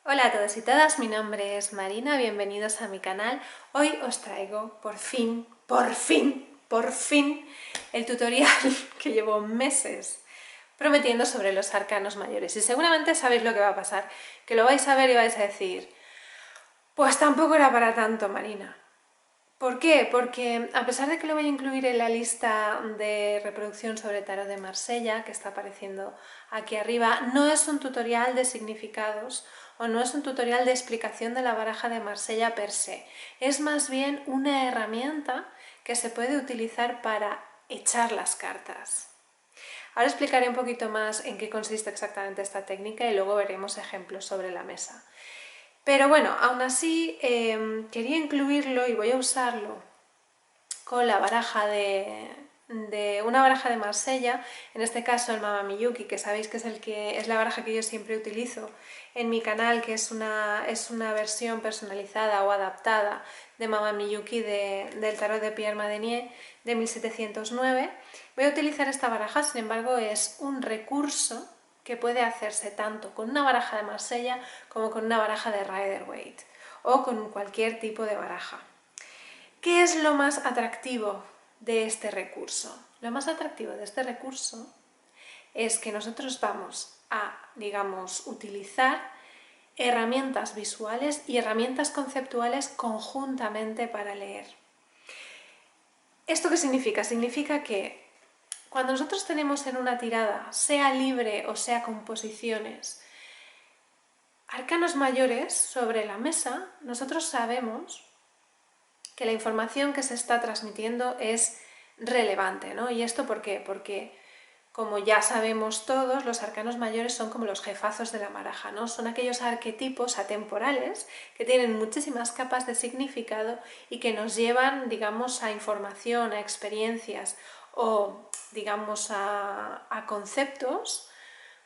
Hola a todos y todas, mi nombre es Marina, bienvenidos a mi canal. Hoy os traigo por fin, el tutorial que llevo meses prometiendo sobre los arcanos mayores. Y seguramente sabéis lo que va a pasar, que lo vais a ver y vais a decir, pues tampoco era para tanto, Marina. ¿Por qué? Porque a pesar de que lo voy a incluir en la lista de reproducción sobre tarot de Marsella, que está apareciendo aquí arriba, no es un tutorial de significados o no es un tutorial de explicación de la baraja de Marsella per se. Es más bien una herramienta que se puede utilizar para echar las cartas. Ahora explicaré un poquito más en qué consiste exactamente esta técnica y luego veremos ejemplos sobre la mesa. Pero bueno, aún así quería incluirlo y voy a usarlo con la baraja de una baraja de Marsella, en este caso el Mama Miyuki, que sabéis que es la baraja que yo siempre utilizo en mi canal, que es una versión personalizada o adaptada de Mama Miyuki del tarot de Pierre Madenier de 1709. Voy a utilizar esta baraja, sin embargo es un recurso que puede hacerse tanto con una baraja de Marsella como con una baraja de Rider-Waite o con cualquier tipo de baraja. ¿Qué es lo más atractivo de este recurso? Lo más atractivo de este recurso es que nosotros vamos a, digamos, utilizar herramientas visuales y herramientas conceptuales conjuntamente para leer. ¿Esto qué significa? Significa que cuando nosotros tenemos en una tirada, sea libre o sea composiciones, arcanos mayores sobre la mesa, nosotros sabemos que la información que se está transmitiendo es relevante, ¿no? ¿Y esto por qué? Porque, como ya sabemos todos, los arcanos mayores son como los jefazos de la baraja, ¿no? Son aquellos arquetipos atemporales que tienen muchísimas capas de significado y que nos llevan, digamos, a información, a experiencias o, digamos, a conceptos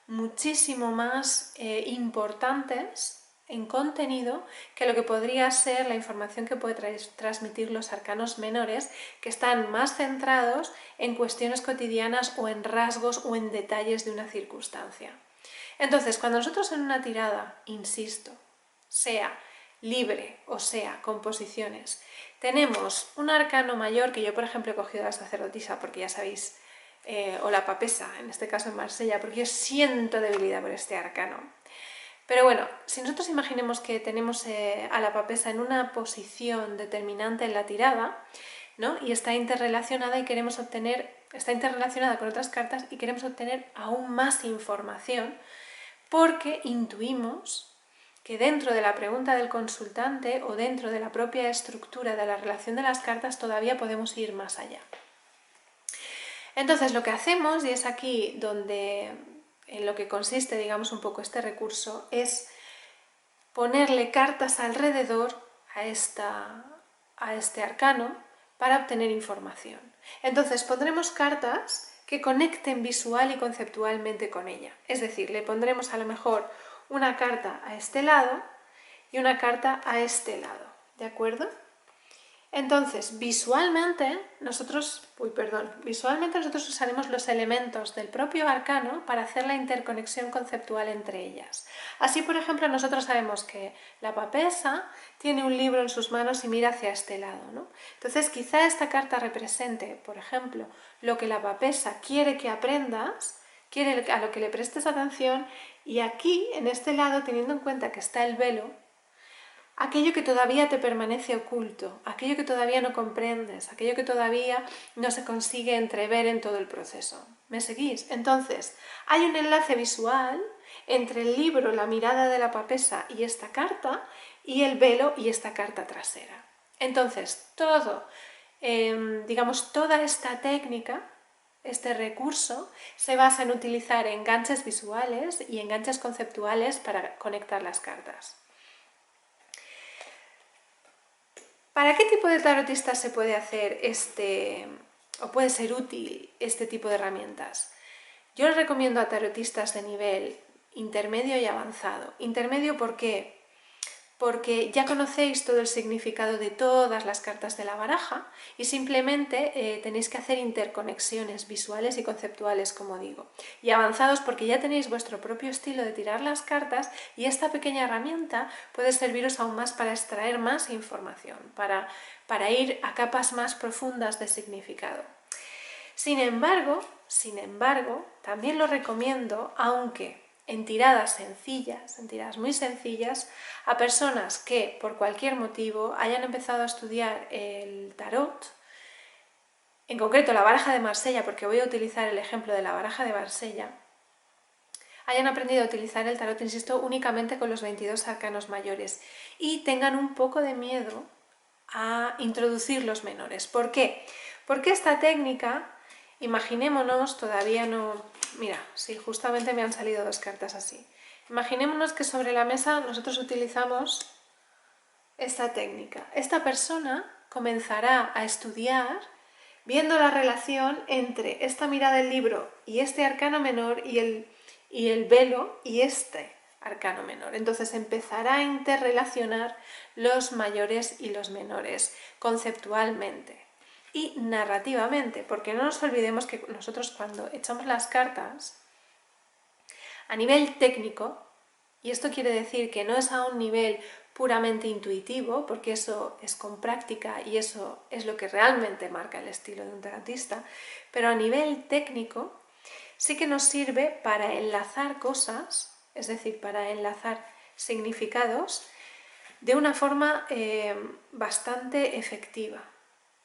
muchísimo más importantes en contenido que lo que podría ser la información que puede transmitir los arcanos menores, que están más centrados en cuestiones cotidianas o en rasgos o en detalles de una circunstancia. Entonces, cuando nosotros en una tirada, insisto, sea libre o sea composiciones, tenemos un arcano mayor, que yo por ejemplo he cogido a la sacerdotisa porque ya sabéis, o la papesa, en este caso en Marsella, porque yo siento debilidad por este arcano. Pero bueno, si nosotros imaginemos que tenemos a la papesa en una posición determinante en la tirada, ¿no? Y está interrelacionada y queremos obtener, está interrelacionada con otras cartas y queremos obtener aún más información porque intuimos que dentro de la pregunta del consultante o dentro de la propia estructura de la relación de las cartas todavía podemos ir más allá. Entonces lo que hacemos, y es aquí donde en lo que consiste, digamos, un poco este recurso, es ponerle cartas alrededor a este arcano para obtener información. Entonces pondremos cartas que conecten visual y conceptualmente con ella. Es decir, le pondremos a lo mejor una carta a este lado y una carta a este lado, ¿de acuerdo? Entonces, visualmente nosotros usaremos los elementos del propio arcano para hacer la interconexión conceptual entre ellas. Así, por ejemplo, nosotros sabemos que la papesa tiene un libro en sus manos y mira hacia este lado, ¿no? Entonces, quizá esta carta represente, por ejemplo, lo que la papesa quiere que aprendas, quiere a lo que le prestes atención, y aquí, en este lado, teniendo en cuenta que está el velo, aquello que todavía te permanece oculto, aquello que todavía no comprendes, aquello que todavía no se consigue entrever en todo el proceso. ¿Me seguís? Entonces, hay un enlace visual entre el libro, la mirada de la papesa y esta carta, y el velo y esta carta trasera. Entonces, digamos, toda esta técnica, este recurso, se basa en utilizar enganches visuales y enganches conceptuales para conectar las cartas. ¿Para qué tipo de tarotistas se puede hacer o puede ser útil este tipo de herramientas? Yo les recomiendo a tarotistas de nivel intermedio y avanzado. Intermedio, ¿por qué? porque ya conocéis todo el significado de todas las cartas de la baraja y simplemente tenéis que hacer interconexiones visuales y conceptuales, como digo. Y avanzados porque ya tenéis vuestro propio estilo de tirar las cartas y esta pequeña herramienta puede serviros aún más para extraer más información, para ir a capas más profundas de significado. Sin embargo, también lo recomiendo, aunque en tiradas sencillas, en tiradas muy sencillas, a personas que por cualquier motivo hayan empezado a estudiar el tarot, en concreto la baraja de Marsella, porque voy a utilizar el ejemplo de la baraja de Marsella, hayan aprendido a utilizar el tarot, insisto, únicamente con los 22 arcanos mayores y tengan un poco de miedo a introducir los menores. ¿Por qué? Porque esta técnica, imaginémonos, todavía no... Mira, sí, justamente me han salido dos cartas así. Imaginémonos que sobre la mesa nosotros utilizamos esta técnica. Esta persona comenzará a estudiar viendo la relación entre esta mirada del libro y este arcano menor y el velo y este arcano menor. Entonces empezará a interrelacionar los mayores y los menores conceptualmente y narrativamente, porque no nos olvidemos que nosotros cuando echamos las cartas a nivel técnico, y esto quiere decir que no es a un nivel puramente intuitivo, porque eso es con práctica y eso es lo que realmente marca el estilo de un tarotista, pero a nivel técnico sí que nos sirve para enlazar cosas, es decir, para enlazar significados de una forma bastante efectiva.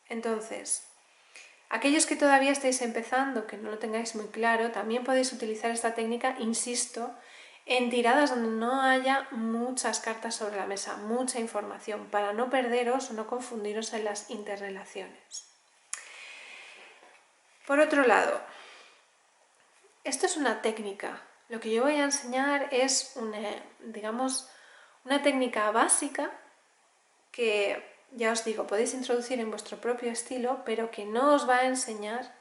Entonces, aquellos que todavía estáis empezando, que no lo tengáis muy claro, también podéis utilizar esta técnica, insisto, en tiradas donde no haya muchas cartas sobre la mesa, mucha información, para no perderos o no confundiros en las interrelaciones. Por otro lado, esto es una técnica. Lo que yo voy a enseñar es una técnica básica que, ya os digo, podéis introducir en vuestro propio estilo, pero que no os va a enseñar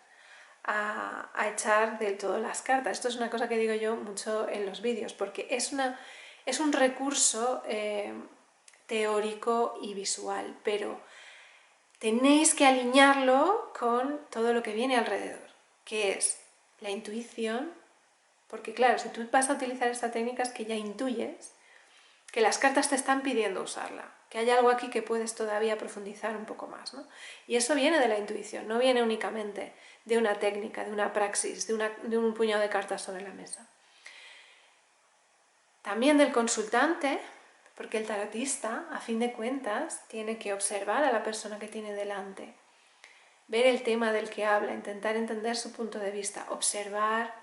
a echar del todo las cartas. Esto es una cosa que digo yo mucho en los vídeos, porque es un recurso teórico y visual, pero tenéis que alinearlo con todo lo que viene alrededor, que es la intuición, porque claro, si tú vas a utilizar esta técnica es que ya intuyes que las cartas te están pidiendo usarla, que hay algo aquí que puedes todavía profundizar un poco más, ¿no? Y eso viene de la intuición, no viene únicamente de una técnica, de una praxis, de un puñado de cartas sobre la mesa. También del consultante, porque el tarotista, a fin de cuentas, tiene que observar a la persona que tiene delante, ver el tema del que habla, intentar entender su punto de vista, observar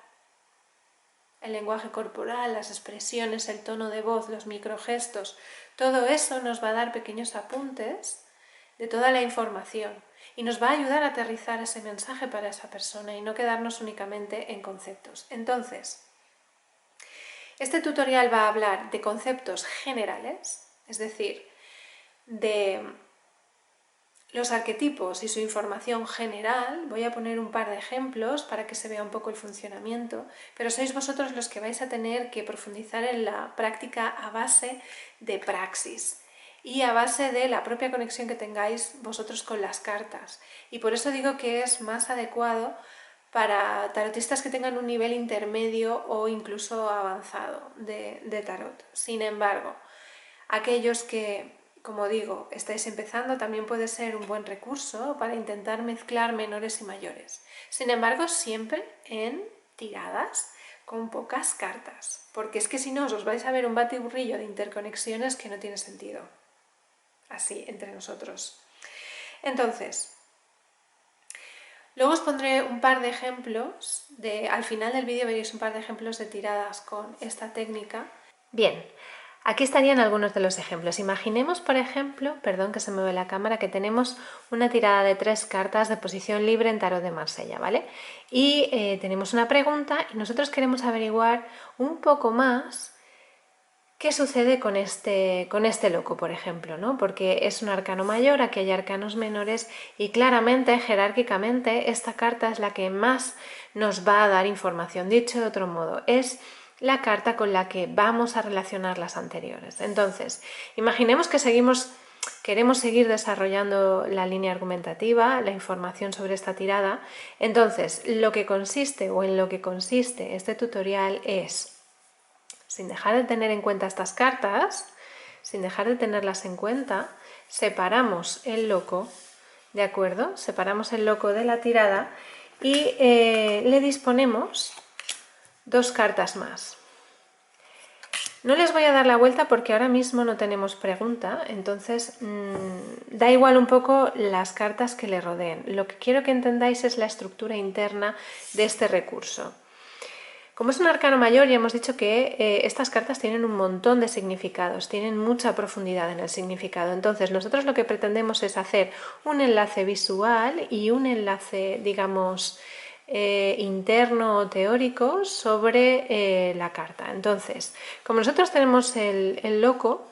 el lenguaje corporal, las expresiones, el tono de voz, los microgestos, todo eso nos va a dar pequeños apuntes de toda la información y nos va a ayudar a aterrizar ese mensaje para esa persona y no quedarnos únicamente en conceptos. Entonces, este tutorial va a hablar de conceptos generales, es decir, de los arquetipos y su información general. Voy a poner un par de ejemplos para que se vea un poco el funcionamiento, pero sois vosotros los que vais a tener que profundizar en la práctica a base de praxis y a base de la propia conexión que tengáis vosotros con las cartas. Y por eso digo que es más adecuado para tarotistas que tengan un nivel intermedio o incluso avanzado de tarot. Sin embargo, aquellos que, como digo, estáis empezando, también puede ser un buen recurso para intentar mezclar menores y mayores. Sin embargo, siempre en tiradas con pocas cartas, porque es que si no os vais a ver un batiburrillo de interconexiones que no tiene sentido, así entre nosotros. Entonces, luego os pondré un par de ejemplos, al final del vídeo veréis un par de ejemplos de tiradas con esta técnica. Bien, aquí estarían algunos de los ejemplos. Imaginemos, por ejemplo, perdón que se me ve la cámara, que tenemos una tirada de 3 cartas de posición libre en tarot de Marsella, ¿vale? Y tenemos una pregunta y nosotros queremos averiguar un poco más qué sucede con este loco, por ejemplo, ¿no? Porque es un arcano mayor, aquí hay arcanos menores y claramente, jerárquicamente, esta carta es la que más nos va a dar información. Dicho de otro modo, es la carta con la que vamos a relacionar las anteriores. Entonces, imaginemos que queremos seguir desarrollando la línea argumentativa, la información sobre esta tirada. Entonces, lo que consiste o en lo que consiste este tutorial es, sin dejar de tener en cuenta estas cartas, sin dejar de tenerlas en cuenta, separamos el loco, ¿de acuerdo? Separamos el loco de la tirada y le disponemos 2 cartas más. No les voy a dar la vuelta porque ahora mismo no tenemos pregunta, entonces da igual un poco las cartas que le rodeen. Lo que quiero que entendáis es la estructura interna de este recurso. Como es un arcano mayor, ya hemos dicho que estas cartas tienen un montón de significados, tienen mucha profundidad en el significado. Entonces nosotros lo que pretendemos es hacer un enlace visual y un enlace, digamos, interno o teórico sobre la carta. Entonces, como nosotros tenemos el loco,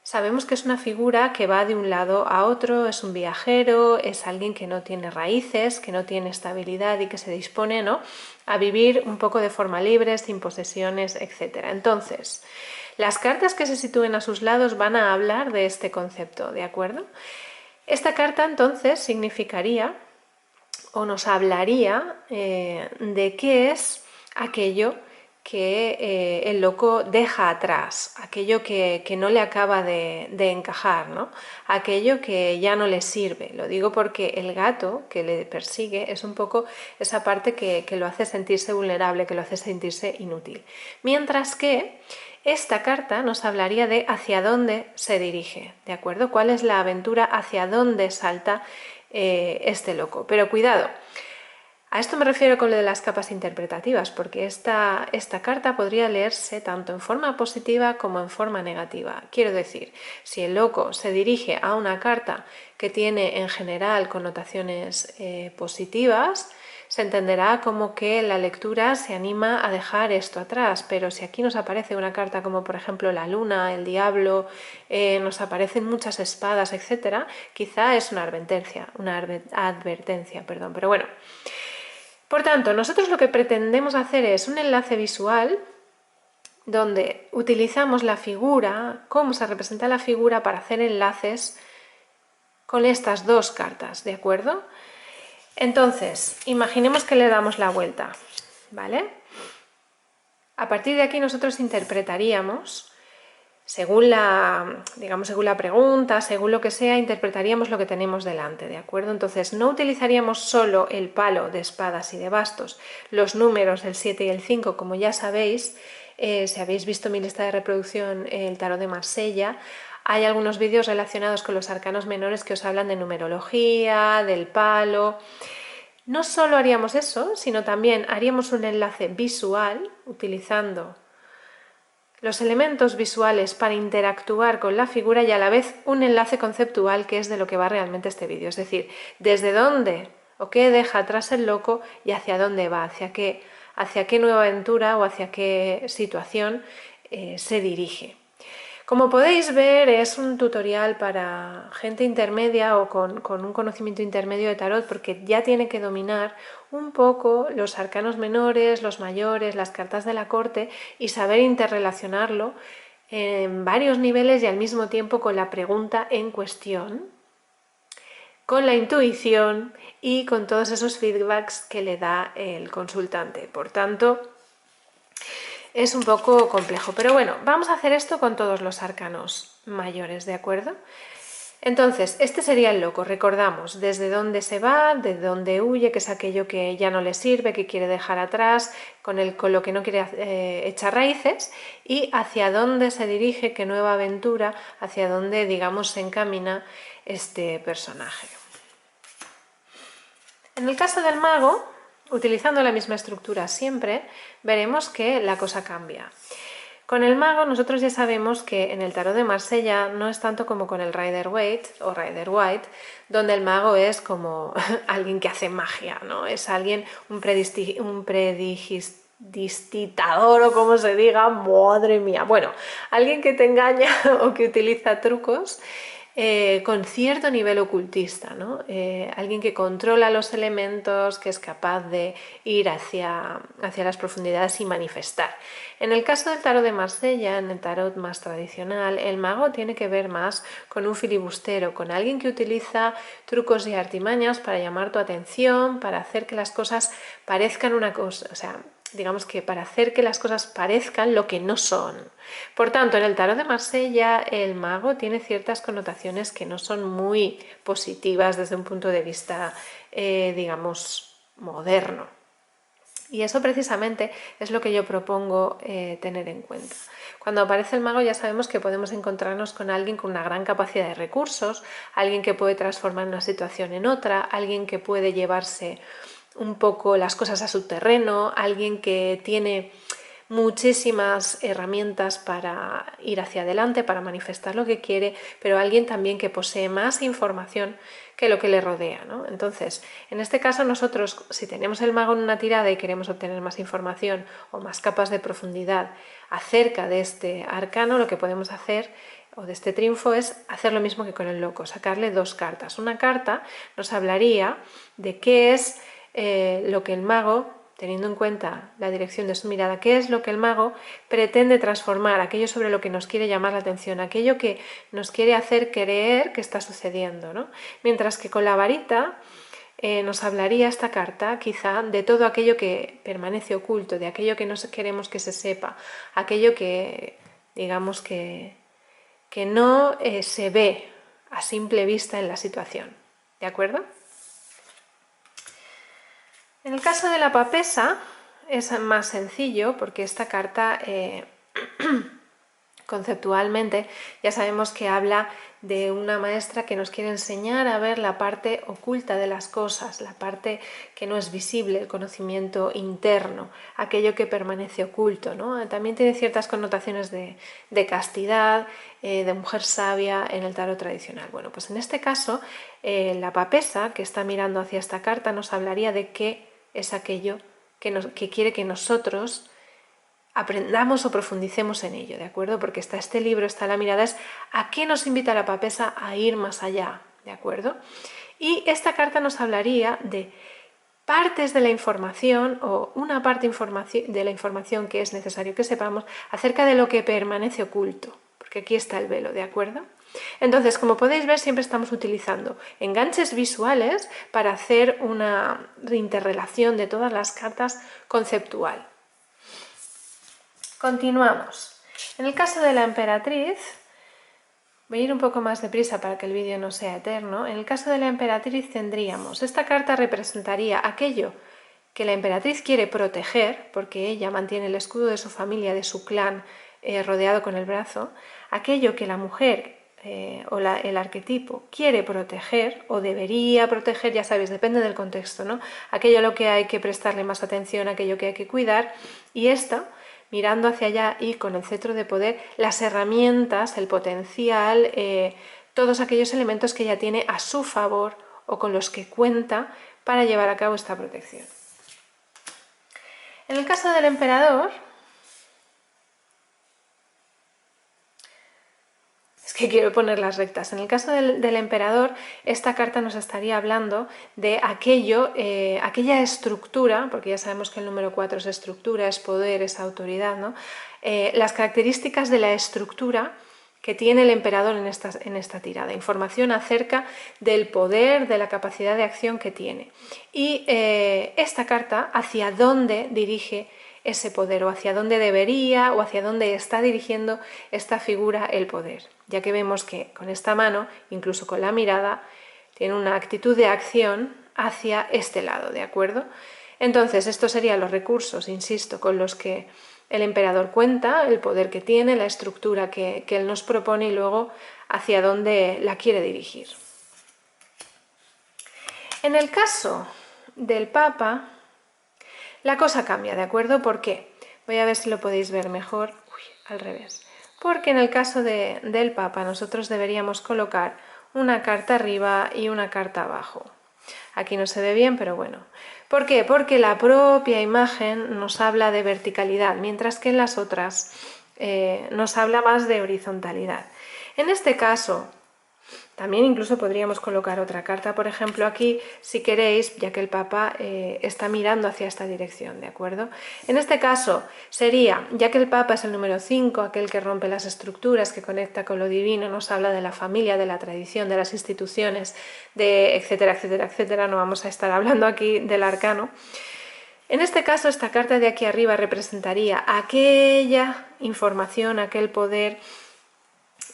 sabemos que es una figura que va de un lado a otro, es un viajero, es alguien que no tiene raíces, que no tiene estabilidad y que se dispone, ¿no?, a vivir un poco de forma libre, sin posesiones, etc. Entonces, las cartas que se sitúen a sus lados van a hablar de este concepto, ¿de acuerdo? Esta carta entonces significaría o nos hablaría de qué es aquello que el loco deja atrás, aquello que no le acaba de encajar, ¿no? Aquello que ya no le sirve. Lo digo porque el gato que le persigue es un poco esa parte que lo hace sentirse vulnerable, que lo hace sentirse inútil. Mientras que esta carta nos hablaría de hacia dónde se dirige, ¿de acuerdo? ¿Cuál es la aventura, hacia dónde salta este loco? Pero cuidado, a esto me refiero con lo de las capas interpretativas, porque esta carta podría leerse tanto en forma positiva como en forma negativa. Quiero decir, si el loco se dirige a una carta que tiene en general connotaciones positivas, se entenderá como que la lectura se anima a dejar esto atrás, pero si aquí nos aparece una carta como por ejemplo la luna, el diablo, nos aparecen muchas espadas, etc., quizá es una advertencia, pero bueno. Por tanto, nosotros lo que pretendemos hacer es un enlace visual donde utilizamos la figura, cómo se representa la figura para hacer enlaces con estas 2 cartas, ¿de acuerdo? Entonces, imaginemos que le damos la vuelta, ¿vale? A partir de aquí nosotros interpretaríamos, según la pregunta, según lo que sea, interpretaríamos lo que tenemos delante, ¿de acuerdo? Entonces, no utilizaríamos solo el palo de espadas y de bastos, los números del 7 y el 5, como ya sabéis, si habéis visto mi lista de reproducción, el tarot de Marsella, hay algunos vídeos relacionados con los arcanos menores que os hablan de numerología, del palo. No solo haríamos eso, sino también haríamos un enlace visual utilizando los elementos visuales para interactuar con la figura y a la vez un enlace conceptual, que es de lo que va realmente este vídeo. Es decir, desde dónde o qué deja atrás el loco y hacia dónde va, hacia qué nueva aventura o hacia qué situación se dirige. Como podéis ver, es un tutorial para gente intermedia o con un conocimiento intermedio de tarot, porque ya tiene que dominar un poco los arcanos menores, los mayores, las cartas de la corte y saber interrelacionarlo en varios niveles y al mismo tiempo con la pregunta en cuestión, con la intuición y con todos esos feedbacks que le da el consultante. Por tanto, es un poco complejo, pero bueno, vamos a hacer esto con todos los arcanos mayores, ¿de acuerdo? Entonces, este sería el loco, recordamos, desde dónde se va, de dónde huye, que es aquello que ya no le sirve, que quiere dejar atrás, con lo que no quiere echar raíces, y hacia dónde se dirige, qué nueva aventura, hacia dónde, digamos, se encamina este personaje. En el caso del mago, utilizando la misma estructura siempre, veremos que la cosa cambia. Con el mago nosotros ya sabemos que en el tarot de Marsella no es tanto como con el Rider-Waite o Rider-Waite, donde el mago es como alguien que hace magia, ¿no? Es alguien, un prestidigitador o como se diga, madre mía. Bueno, alguien que te engaña o que utiliza trucos con cierto nivel ocultista, ¿no? Alguien que controla los elementos, que es capaz de ir hacia las profundidades y manifestar. En el caso del tarot de Marsella, en el tarot más tradicional, el mago tiene que ver más con un filibustero, con alguien que utiliza trucos y artimañas para llamar tu atención, para hacer que las cosas parezcan una cosa, o sea, digamos que para hacer que las cosas parezcan lo que no son. Por tanto, en el tarot de Marsella el mago tiene ciertas connotaciones que no son muy positivas desde un punto de vista, digamos, moderno. Y eso precisamente es lo que yo propongo tener en cuenta. Cuando aparece el mago ya sabemos que podemos encontrarnos con alguien con una gran capacidad de recursos, alguien que puede transformar una situación en otra, alguien que puede llevarse un poco las cosas a su terreno, alguien que tiene muchísimas herramientas para ir hacia adelante, para manifestar lo que quiere, pero alguien también que posee más información que lo que le rodea, ¿no? Entonces, en este caso nosotros, si tenemos el mago en una tirada y queremos obtener más información o más capas de profundidad acerca de este arcano, lo que podemos hacer, o de este triunfo, es hacer lo mismo que con el loco, sacarle dos cartas. Una carta nos hablaría de qué es lo que el mago, teniendo en cuenta la dirección de su mirada, qué es lo que el mago pretende transformar, aquello sobre lo que nos quiere llamar la atención, aquello que nos quiere hacer creer que está sucediendo, ¿no? Mientras que con la varita nos hablaría esta carta quizá de todo aquello que permanece oculto, de aquello que no queremos que se sepa, aquello que digamos que no se ve a simple vista en la situación, ¿de acuerdo? En el caso de la papesa es más sencillo porque esta carta conceptualmente ya sabemos que habla de una maestra que nos quiere enseñar a ver la parte oculta de las cosas, la parte que no es visible, el conocimiento interno, aquello que permanece oculto, ¿no? También tiene ciertas connotaciones de castidad, de mujer sabia en el tarot tradicional. Bueno, pues en este caso la papesa que está mirando hacia esta carta nos hablaría de qué es aquello que quiere que nosotros aprendamos o profundicemos en ello, ¿de acuerdo? Porque está este libro, está la mirada, es a qué nos invita la papesa a ir más allá, ¿de acuerdo? Y esta carta nos hablaría de partes de la información o una parte de la información que es necesario que sepamos acerca de lo que permanece oculto, porque aquí está el velo, ¿de acuerdo? Entonces, como podéis ver, siempre estamos utilizando enganches visuales para hacer una interrelación de todas las cartas conceptual. Continuamos. En el caso de la emperatriz, voy a ir un poco más deprisa para que el vídeo no sea eterno. En el caso de la emperatriz tendríamos, esta carta representaría aquello que la emperatriz quiere proteger, porque ella mantiene el escudo de su familia, de su clan, rodeado con el brazo, aquello que la mujer el arquetipo quiere proteger o debería proteger, ya sabéis, depende del contexto, ¿no? Aquello a lo que hay que prestarle más atención, aquello que hay que cuidar, y esta, mirando hacia allá y con el cetro de poder, las herramientas, el potencial, todos aquellos elementos que ella tiene a su favor o con los que cuenta para llevar a cabo esta protección. En el caso del emperador, es que quiero poner las rectas. En el caso del emperador, esta carta nos estaría hablando de aquello, aquella estructura, porque ya sabemos que el número 4 es estructura, es poder, es autoridad, ¿no? Las características de la estructura que tiene el emperador en esta tirada, información acerca del poder, de la capacidad de acción que tiene. Y esta carta, hacia dónde dirige ese poder, o hacia dónde debería, o hacia dónde está dirigiendo esta figura el poder, ya que vemos que con esta mano, incluso con la mirada, tiene una actitud de acción hacia este lado, ¿de acuerdo? Entonces, estos serían los recursos, insisto, con los que el emperador cuenta, el poder que tiene, la estructura que él nos propone y luego hacia dónde la quiere dirigir. En el caso del Papa, la cosa cambia, ¿de acuerdo? ¿Por qué? Voy a ver si lo podéis ver mejor. Uy, al revés. Porque en el caso del Papa nosotros deberíamos colocar una carta arriba y una carta abajo. Aquí no se ve bien, pero bueno. ¿Por qué? Porque la propia imagen nos habla de verticalidad, mientras que en las otras nos habla más de horizontalidad. En este caso, También incluso podríamos colocar otra carta, por ejemplo, aquí, si queréis, ya que el Papa está mirando hacia esta dirección, ¿de acuerdo? En este caso sería, ya que el Papa es el número 5, aquel que rompe las estructuras, que conecta con lo divino, nos habla de la familia, de la tradición, de las instituciones, de etcétera, etcétera, etcétera, no vamos a estar hablando aquí del arcano. En este caso, esta carta de aquí arriba representaría aquella información, aquel poder,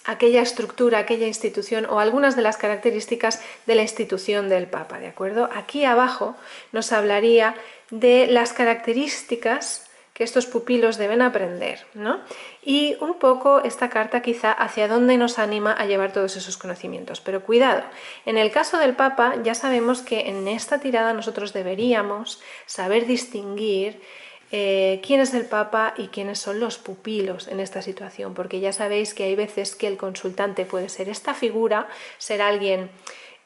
aquella estructura, aquella institución o algunas de las características de la institución del Papa, ¿de acuerdo? Aquí abajo nos hablaría de las características que estos pupilos deben aprender, ¿no? Y un poco esta carta quizá hacia dónde nos anima a llevar todos esos conocimientos. Pero cuidado, en el caso del Papa ya sabemos que en esta tirada nosotros deberíamos saber distinguir quién es el Papa y quiénes son los pupilos en esta situación, porque ya sabéis que hay veces que el consultante puede ser esta figura, ser alguien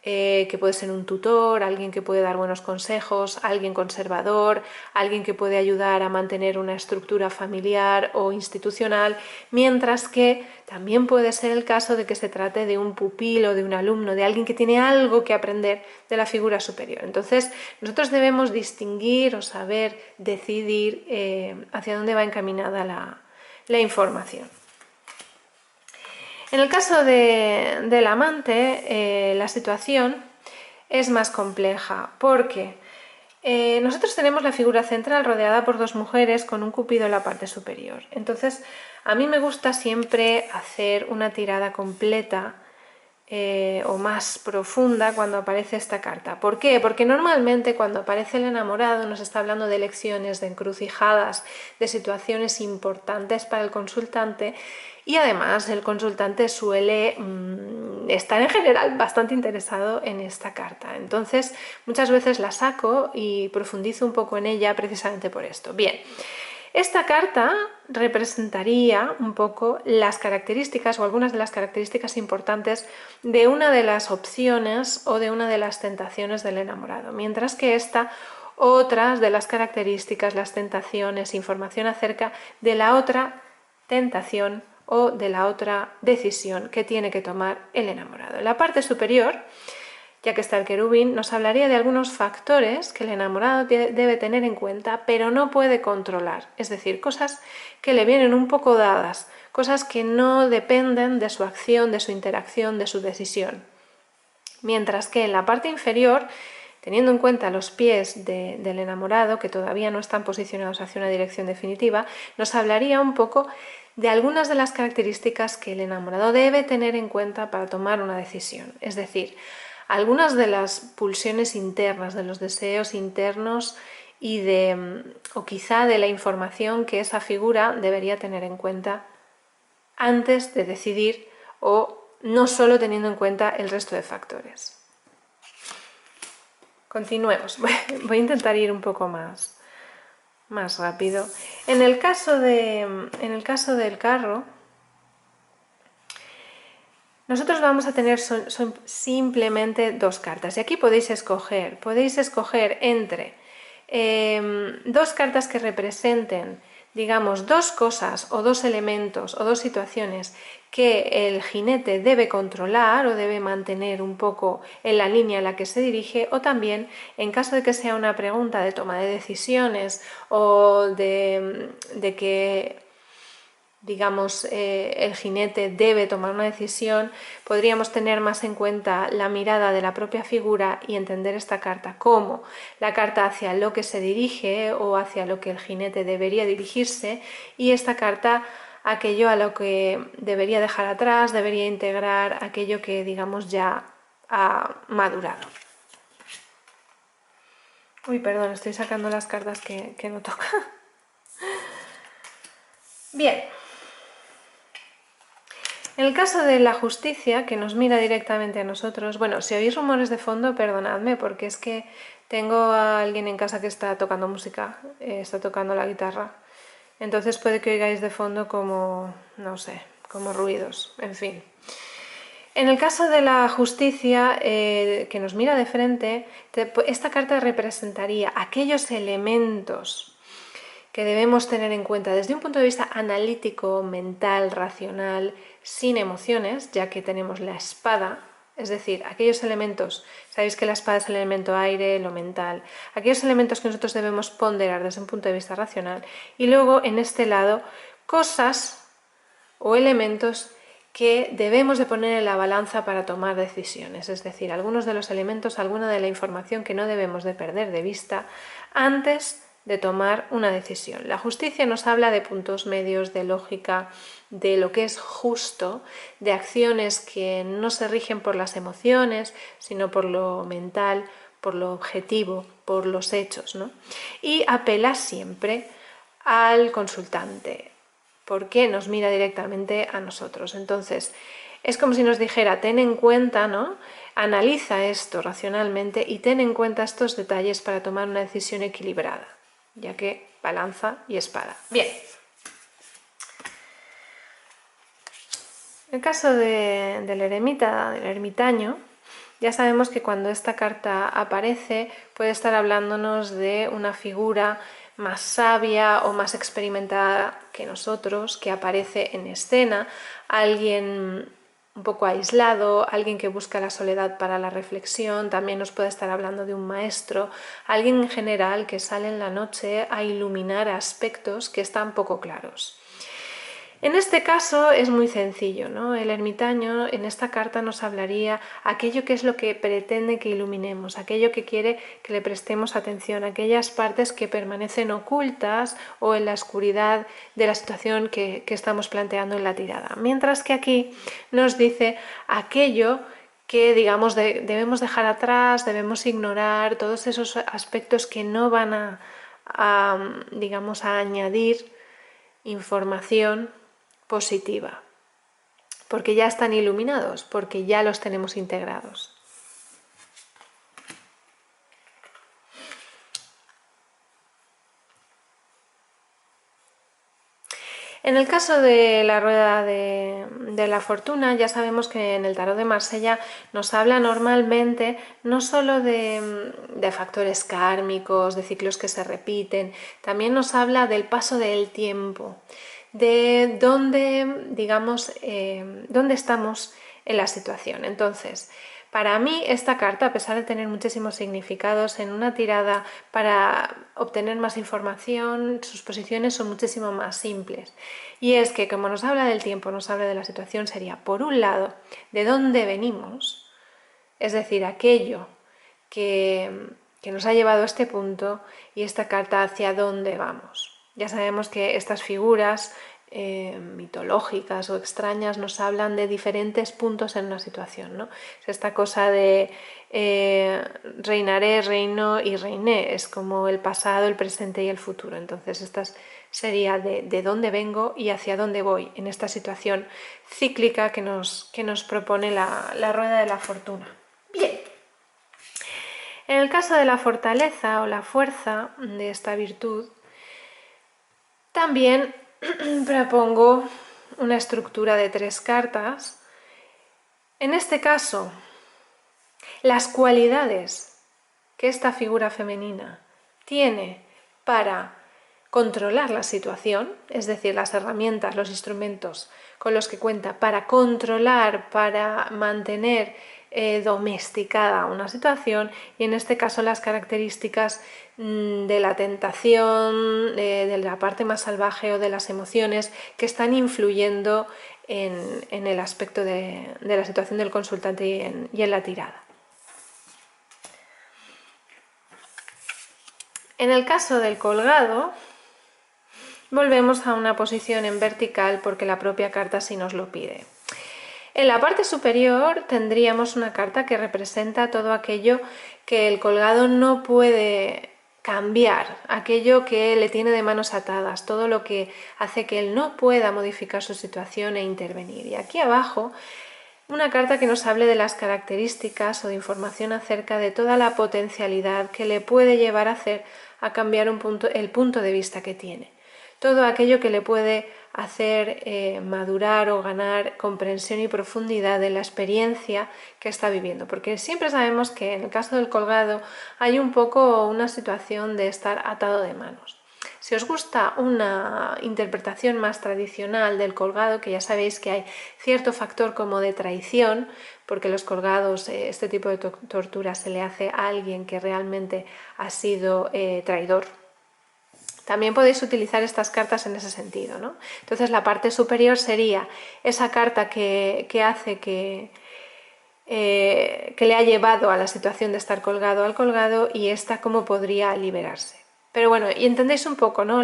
que puede ser un tutor, alguien que puede dar buenos consejos, alguien conservador, alguien que puede ayudar a mantener una estructura familiar o institucional, mientras que también puede ser el caso de que se trate de un pupilo, de un alumno, de alguien que tiene algo que aprender de la figura superior. Entonces, nosotros debemos distinguir o saber decidir hacia dónde va encaminada la información. En el caso del amante, la situación es más compleja porque nosotros tenemos la figura central rodeada por dos mujeres con un cupido en la parte superior. Entonces, a mí me gusta siempre hacer una tirada completa o más profunda cuando aparece esta carta. ¿Por qué? Porque normalmente cuando aparece el enamorado nos está hablando de lecciones, de encrucijadas, de situaciones importantes para el consultante, y además el consultante suele estar en general bastante interesado en esta carta. Entonces muchas veces la saco y profundizo un poco en ella precisamente por esto. Bien. Esta carta representaría un poco las características o algunas de las características importantes de una de las opciones o de una de las tentaciones del enamorado, mientras que esta, otras de las características, las tentaciones, información acerca de la otra tentación o de la otra decisión que tiene que tomar el enamorado. En la parte superior, ya que está el querubín, nos hablaría de algunos factores que el enamorado debe tener en cuenta, pero no puede controlar, es decir, cosas que le vienen un poco dadas, cosas que no dependen de su acción, de su interacción, de su decisión. Mientras que en la parte inferior, teniendo en cuenta los pies del enamorado, que todavía no están posicionados hacia una dirección definitiva, nos hablaría un poco de algunas de las características que el enamorado debe tener en cuenta para tomar una decisión, es decir, algunas de las pulsiones internas, de los deseos internos y o quizá de la información que esa figura debería tener en cuenta antes de decidir, o no solo teniendo en cuenta el resto de factores. Continuemos. Voy a intentar ir un poco más rápido. En el caso del carro, nosotros vamos a tener son simplemente dos cartas, y aquí podéis escoger entre dos cartas que representen, digamos, dos cosas o dos elementos o dos situaciones que el jinete debe controlar o debe mantener un poco en la línea en la que se dirige, o también, en caso de que sea una pregunta de toma de decisiones o de que digamos, el jinete debe tomar una decisión, podríamos tener más en cuenta la mirada de la propia figura y entender esta carta como la carta hacia lo que se dirige o hacia lo que el jinete debería dirigirse, y esta carta aquello a lo que debería dejar atrás, debería integrar aquello que, digamos, ya ha madurado. Uy, perdón, estoy sacando las cartas que no toca. Bien. En el caso de la justicia, que nos mira directamente a nosotros, bueno, si oís rumores de fondo, perdonadme, porque es que tengo a alguien en casa que está tocando música, está tocando la guitarra, entonces puede que oigáis de fondo como, no sé, como ruidos, en fin. En el caso de la justicia, que nos mira de frente, esta carta representaría aquellos elementos que debemos tener en cuenta desde un punto de vista analítico, mental, racional, sin emociones, ya que tenemos la espada, es decir, aquellos elementos, sabéis que la espada es el elemento aire, lo mental, aquellos elementos que nosotros debemos ponderar desde un punto de vista racional, y luego en este lado, cosas o elementos que debemos de poner en la balanza para tomar decisiones, es decir, algunos de los elementos, alguna de la información que no debemos de perder de vista antes de tomar una decisión. La justicia nos habla de puntos medios, de lógica, de lo que es justo, de acciones que no se rigen por las emociones, sino por lo mental, por lo objetivo, por los hechos, ¿no? Y apela siempre al consultante, porque nos mira directamente a nosotros. Entonces, es como si nos dijera, ten en cuenta, ¿no? Analiza esto racionalmente y ten en cuenta estos detalles para tomar una decisión equilibrada, ya que balanza y espada. Bien. En el caso del eremita, del ermitaño, ya sabemos que cuando esta carta aparece puede estar hablándonos de una figura más sabia o más experimentada que nosotros, que aparece en escena, alguien un poco aislado, alguien que busca la soledad para la reflexión, también nos puede estar hablando de un maestro, alguien en general que sale en la noche a iluminar aspectos que están poco claros. En este caso es muy sencillo, ¿no? El ermitaño en esta carta nos hablaría aquello que es lo que pretende que iluminemos, aquello que quiere que le prestemos atención, aquellas partes que permanecen ocultas o en la oscuridad de la situación que estamos planteando en la tirada. Mientras que aquí nos dice aquello que, digamos, debemos dejar atrás, debemos ignorar, todos esos aspectos que no van digamos, a añadir información positiva, porque ya están iluminados, porque ya los tenemos integrados. En el caso de la rueda de la fortuna, ya sabemos que en el tarot de Marsella nos habla normalmente no solo de factores kármicos, de ciclos que se repiten, también nos habla del paso del tiempo, de dónde, digamos, dónde estamos en la situación. Entonces, para mí esta carta, a pesar de tener muchísimos significados, en una tirada para obtener más información, sus posiciones son muchísimo más simples. Y es que como nos habla del tiempo, nos habla de la situación, sería por un lado de dónde venimos, es decir, aquello que nos ha llevado a este punto, y esta carta hacia dónde vamos. Ya sabemos que estas figuras mitológicas o extrañas nos hablan de diferentes puntos en una situación, ¿no? Es esta cosa de reinaré, reino y reiné, es como el pasado, el presente y el futuro. Entonces esta sería de dónde vengo y hacia dónde voy en esta situación cíclica que nos propone la rueda de la fortuna. Bien. En el caso de la fortaleza o la fuerza de esta virtud, también propongo una estructura de 3 cartas. En este caso, las cualidades que esta figura femenina tiene para controlar la situación, es decir, las herramientas, los instrumentos con los que cuenta para controlar, para mantener domesticada una situación, y en este caso las características de la tentación, de la parte más salvaje o de las emociones que están influyendo en el aspecto de la situación del consultante y en la tirada. En el caso del colgado, volvemos a una posición en vertical porque la propia carta así nos lo pide. En la parte superior tendríamos una carta que representa todo aquello que el colgado no puede cambiar, aquello que le tiene de manos atadas, todo lo que hace que él no pueda modificar su situación e intervenir. Y aquí abajo, una carta que nos hable de las características o de información acerca de toda la potencialidad que le puede llevar a cambiar el punto de vista que tiene. Todo aquello que le puede hacer madurar o ganar comprensión y profundidad de la experiencia que está viviendo, porque siempre sabemos que en el caso del colgado hay un poco una situación de estar atado de manos. Si os gusta una interpretación más tradicional del colgado, que ya sabéis que hay cierto factor como de traición, porque los colgados, este tipo de tortura se le hace a alguien que realmente ha sido traidor. También podéis utilizar estas cartas en ese sentido, ¿no? Entonces la parte superior sería esa carta que hace que le ha llevado a la situación de estar colgado al colgado, y esta cómo podría liberarse. Pero bueno, y entendéis un poco, ¿no?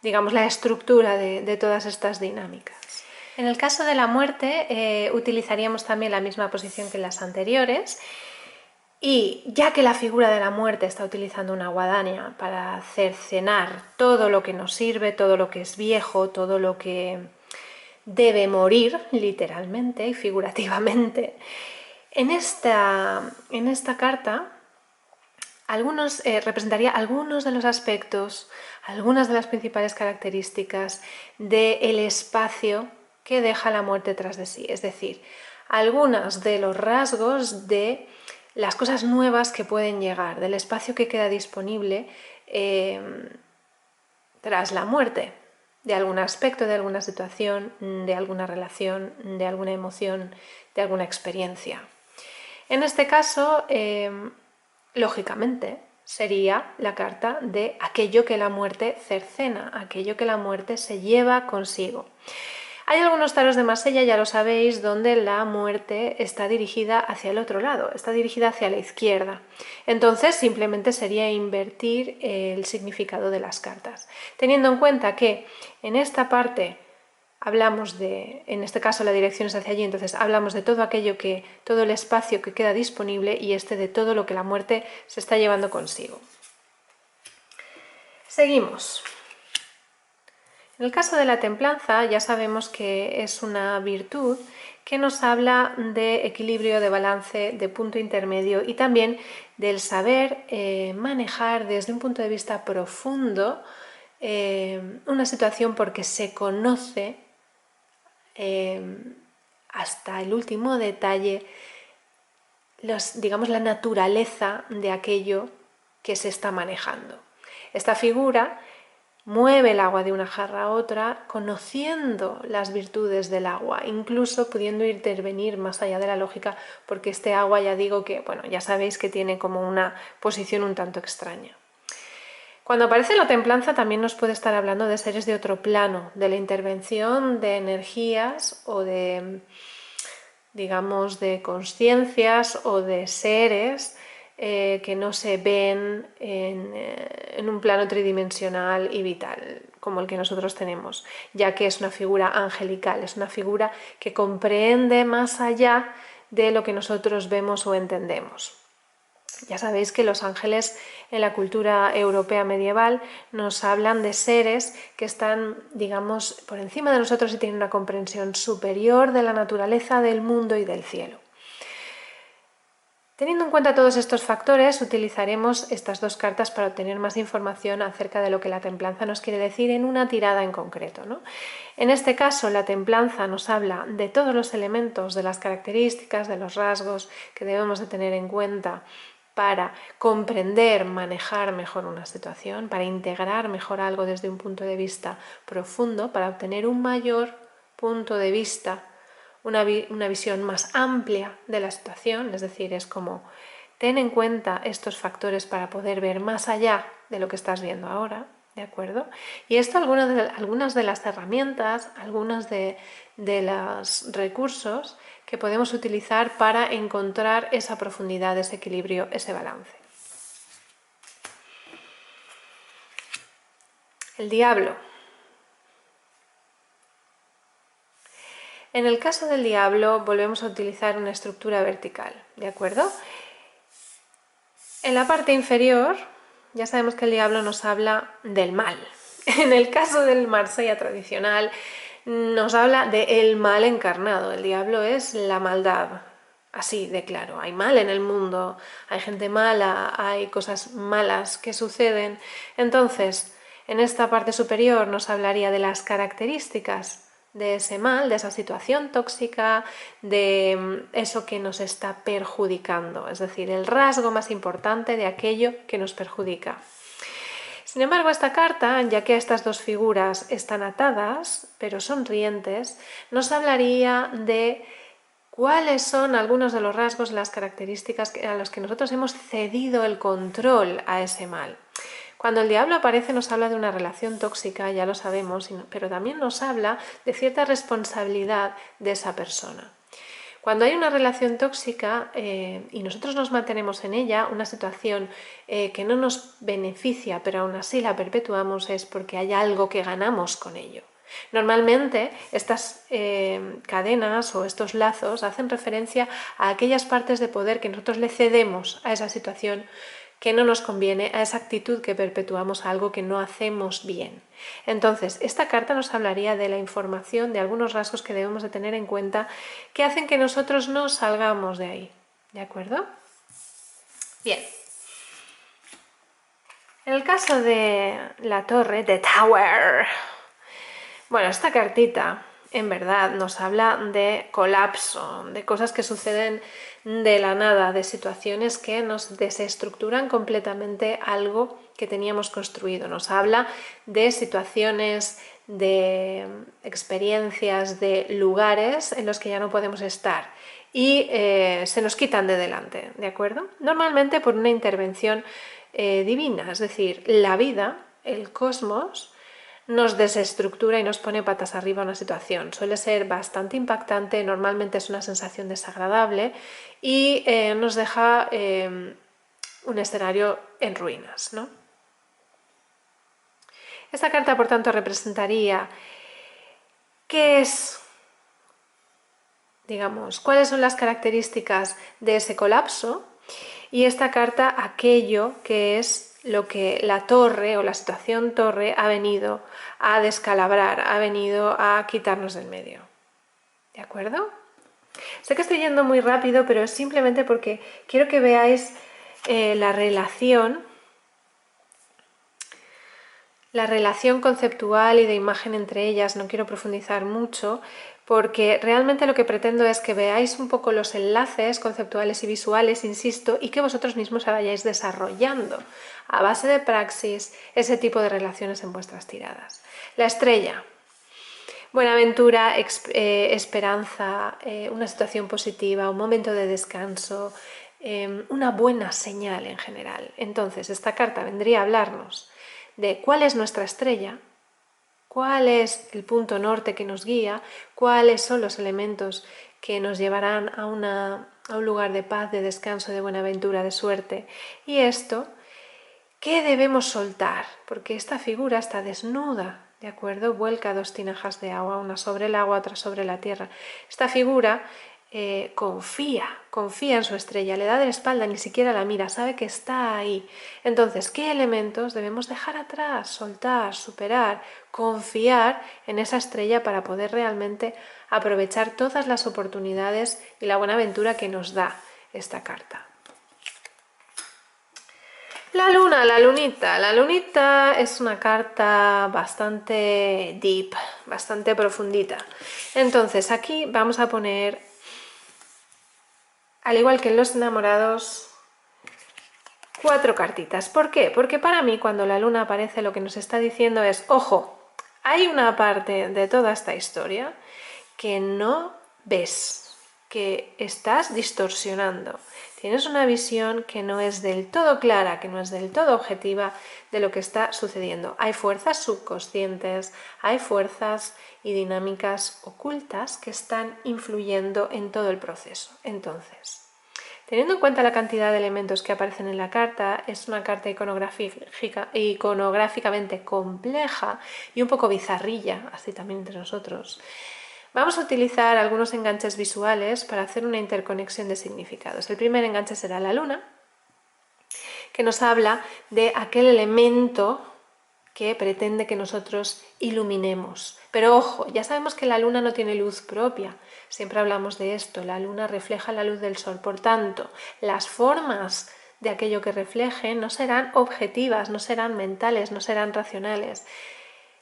Digamos, la estructura de todas estas dinámicas. En el caso de la muerte utilizaríamos también la misma posición que en las anteriores, y ya que la figura de la muerte está utilizando una guadaña para cercenar todo lo que nos sirve, todo lo que es viejo, todo lo que debe morir, literalmente y figurativamente, en esta carta representaría algunos de los aspectos, algunas de las principales características del espacio que deja la muerte tras de sí, es decir, algunos de los rasgos de las cosas nuevas que pueden llegar, del espacio que queda disponible tras la muerte, de algún aspecto, de alguna situación, de alguna relación, de alguna emoción, de alguna experiencia. En este caso, lógicamente, sería la carta de aquello que la muerte cercena, aquello que la muerte se lleva consigo. Hay algunos tarots de Marsella, ya lo sabéis, donde la muerte está dirigida hacia el otro lado, está dirigida hacia la izquierda. Entonces simplemente sería invertir el significado de las cartas. Teniendo en cuenta que en esta parte hablamos de, en este caso la dirección es hacia allí, entonces hablamos de todo aquello todo el espacio que queda disponible, y de todo lo que la muerte se está llevando consigo. Seguimos. En el caso de la templanza ya sabemos que es una virtud que nos habla de equilibrio, de balance, de punto intermedio, y también del saber manejar desde un punto de vista profundo una situación, porque se conoce hasta el último detalle digamos, la naturaleza de aquello que se está manejando. Esta figura mueve el agua de una jarra a otra, conociendo las virtudes del agua, incluso pudiendo intervenir más allá de la lógica, porque este agua, ya digo que, bueno, ya sabéis que tiene como una posición un tanto extraña. Cuando aparece la templanza también nos puede estar hablando de seres de otro plano, de la intervención de energías o de, digamos, de conciencias o de seres que no se ven en un plano tridimensional y vital como el que nosotros tenemos, ya que es una figura angelical, es una figura que comprende más allá de lo que nosotros vemos o entendemos. Ya sabéis que los ángeles en la cultura europea medieval nos hablan de seres que están, digamos, por encima de nosotros y tienen una comprensión superior de la naturaleza, del mundo y del cielo. Teniendo en cuenta todos estos factores, utilizaremos estas dos cartas para obtener más información acerca de lo que la templanza nos quiere decir en una tirada en concreto, ¿no? En este caso, la templanza nos habla de todos los elementos, de las características, de los rasgos que debemos de tener en cuenta para comprender, manejar mejor una situación, para integrar mejor algo desde un punto de vista profundo, para obtener un mayor punto de vista, una visión más amplia de la situación. Es decir, es como ten en cuenta estos factores para poder ver más allá de lo que estás viendo ahora, ¿de acuerdo? Y esto, algunas de las herramientas, algunos de los recursos que podemos utilizar para encontrar esa profundidad, ese equilibrio, ese balance. El diablo. En el caso del diablo volvemos a utilizar una estructura vertical, ¿de acuerdo? En la parte inferior ya sabemos que el diablo nos habla del mal. En el caso del Marsella tradicional nos habla del mal encarnado. El diablo es la maldad, así de claro. Hay mal en el mundo, hay gente mala, hay cosas malas que suceden. Entonces, en esta parte superior nos hablaría de las características de ese mal, de esa situación tóxica, de eso que nos está perjudicando, es decir, el rasgo más importante de aquello que nos perjudica. Sin embargo, esta carta, ya que estas dos figuras están atadas, pero sonrientes, nos hablaría de cuáles son algunos de los rasgos, las características a los que nosotros hemos cedido el control a ese mal. Cuando el diablo aparece nos habla de una relación tóxica, ya lo sabemos, pero también nos habla de cierta responsabilidad de esa persona. Cuando hay una relación tóxica y nosotros nos mantenemos en ella, una situación que no nos beneficia, pero aún así la perpetuamos, es porque hay algo que ganamos con ello. Normalmente estas cadenas o estos lazos hacen referencia a aquellas partes de poder que nosotros le cedemos a esa situación que no nos conviene, a esa actitud que perpetuamos a algo que no hacemos bien. Entonces, esta carta nos hablaría de la información, de algunos rasgos que debemos de tener en cuenta que hacen que nosotros no salgamos de ahí. ¿De acuerdo? Bien. En el caso de la torre, de Tower, bueno, esta cartita en verdad nos habla de colapso, de cosas que suceden de la nada, de situaciones que nos desestructuran completamente algo que teníamos construido. Nos habla de situaciones, de experiencias, de lugares en los que ya no podemos estar y se nos quitan de delante, ¿de acuerdo? Normalmente por una intervención divina, es decir, la vida, el cosmos, nos desestructura y nos pone patas arriba una situación. Suele ser bastante impactante, normalmente es una sensación desagradable y nos deja un escenario en ruinas, ¿no? Esta carta, por tanto, representaría qué es, digamos, cuáles son las características de ese colapso, y esta carta aquello que es lo que la torre o la situación torre ha venido a descalabrar, ha venido a quitarnos del medio. ¿De acuerdo? Sé que estoy yendo muy rápido, pero es simplemente porque quiero que veáis la relación conceptual y de imagen entre ellas. No quiero profundizar mucho porque realmente lo que pretendo es que veáis un poco los enlaces conceptuales y visuales, insisto, y que vosotros mismos vayáis desarrollando a base de praxis ese tipo de relaciones en vuestras tiradas. La estrella. Buenaventura, esperanza, una situación positiva, un momento de descanso, una buena señal en general. Entonces, esta carta vendría a hablarnos de cuál es nuestra estrella, cuál es el punto norte que nos guía, cuáles son los elementos que nos llevarán a un lugar de paz, de descanso, de buenaventura, de suerte. Y esto, ¿qué debemos soltar? Porque esta figura está desnuda, ¿de acuerdo? Vuelca dos tinajas de agua, una sobre el agua, otra sobre la tierra. Esta figura confía en su estrella, le da de la espalda, ni siquiera la mira, sabe que está ahí. Entonces, ¿qué elementos debemos dejar atrás, soltar, superar, confiar en esa estrella para poder realmente aprovechar todas las oportunidades y la buena aventura que nos da esta carta? La luna, la lunita es una carta bastante deep, bastante profundita. Entonces aquí vamos a poner, al igual que en los enamorados, 4 cartitas. ¿Por qué? Porque para mí cuando la luna aparece lo que nos está diciendo es, ojo, hay una parte de toda esta historia que no ves, que estás distorsionando. Tienes una visión que no es del todo clara, que no es del todo objetiva de lo que está sucediendo. Hay fuerzas subconscientes, hay fuerzas y dinámicas ocultas que están influyendo en todo el proceso. Entonces, teniendo en cuenta la cantidad de elementos que aparecen en la carta, es una carta iconográficamente compleja y un poco bizarrilla, así también entre nosotros. Vamos a utilizar algunos enganches visuales para hacer una interconexión de significados. El primer enganche será la luna, que nos habla de aquel elemento que pretende que nosotros iluminemos. Pero ojo, ya sabemos que la luna no tiene luz propia, siempre hablamos de esto, la luna refleja la luz del sol, por tanto, las formas de aquello que refleje no serán objetivas, no serán mentales, no serán racionales,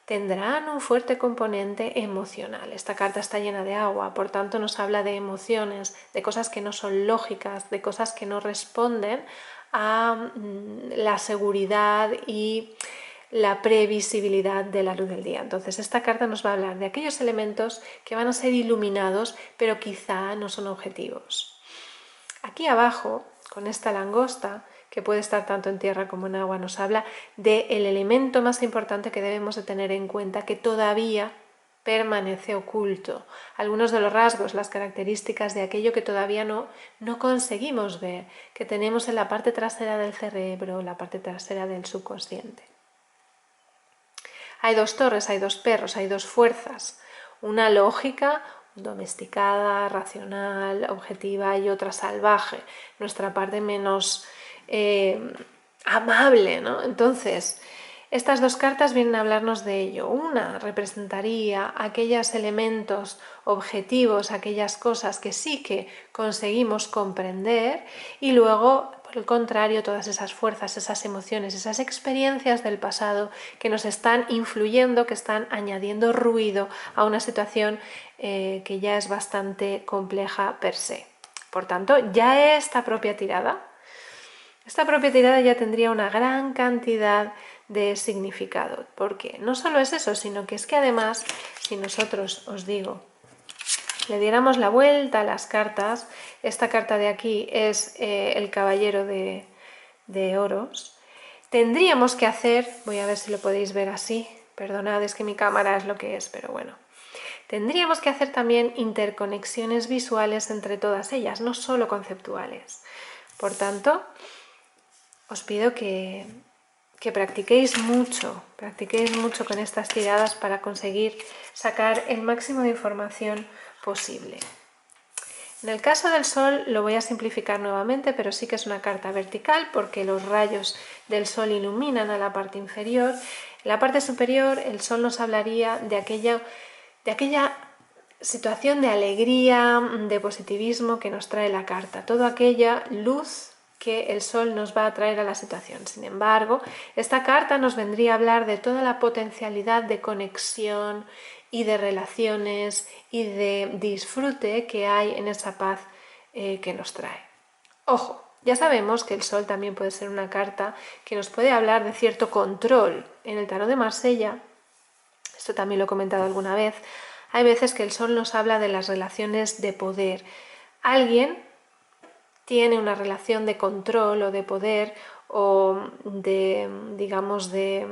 tendrán un fuerte componente emocional. Esta carta está llena de agua, por tanto nos habla de emociones, de cosas que no son lógicas, de cosas que no responden a la seguridad y la previsibilidad de la luz del día. Entonces esta carta nos va a hablar de aquellos elementos que van a ser iluminados, pero quizá no son objetivos. Aquí abajo, con esta langosta, que puede estar tanto en tierra como en agua, nos habla del elemento más importante que debemos de tener en cuenta, que todavía permanece oculto. Algunos de los rasgos, las características de aquello que todavía no conseguimos ver, que tenemos en la parte trasera del cerebro, la parte trasera del subconsciente. Hay dos torres, hay dos perros, hay dos fuerzas. Una lógica, domesticada, racional, objetiva, y otra salvaje, nuestra parte menos amable, ¿no? Entonces, estas dos cartas vienen a hablarnos de ello. Una representaría aquellos elementos objetivos, aquellas cosas que sí que conseguimos comprender, y luego, por el contrario, todas esas fuerzas, esas emociones, esas experiencias del pasado que nos están influyendo, que están añadiendo ruido a una situación que ya es bastante compleja per se. Por tanto, ya esta propia tirada ya tendría una gran cantidad de significado, porque no solo es eso, sino que es que además, si nosotros, os digo, le diéramos la vuelta a las cartas, esta carta de aquí es el caballero de oros, tendríamos que hacer, voy a ver si lo podéis ver así, perdonad, es que mi cámara es lo que es, pero bueno, tendríamos que hacer también interconexiones visuales entre todas ellas, no solo conceptuales. Por tanto, os pido que practiquéis mucho con estas tiradas para conseguir sacar el máximo de información posible. En el caso del Sol lo voy a simplificar nuevamente, pero sí que es una carta vertical porque los rayos del Sol iluminan a la parte inferior. En la parte superior el Sol nos hablaría de aquella situación de alegría, de positivismo que nos trae la carta, toda aquella luz que el Sol nos va a traer a la situación. Sin embargo, esta carta nos vendría a hablar de toda la potencialidad de conexión y de relaciones y de disfrute que hay en esa paz que nos trae. Ojo, ya sabemos que el Sol también puede ser una carta que nos puede hablar de cierto control. En el tarot de Marsella, esto también lo he comentado alguna vez, hay veces que el Sol nos habla de las relaciones de poder. Alguien tiene una relación de control o de poder o de, digamos, de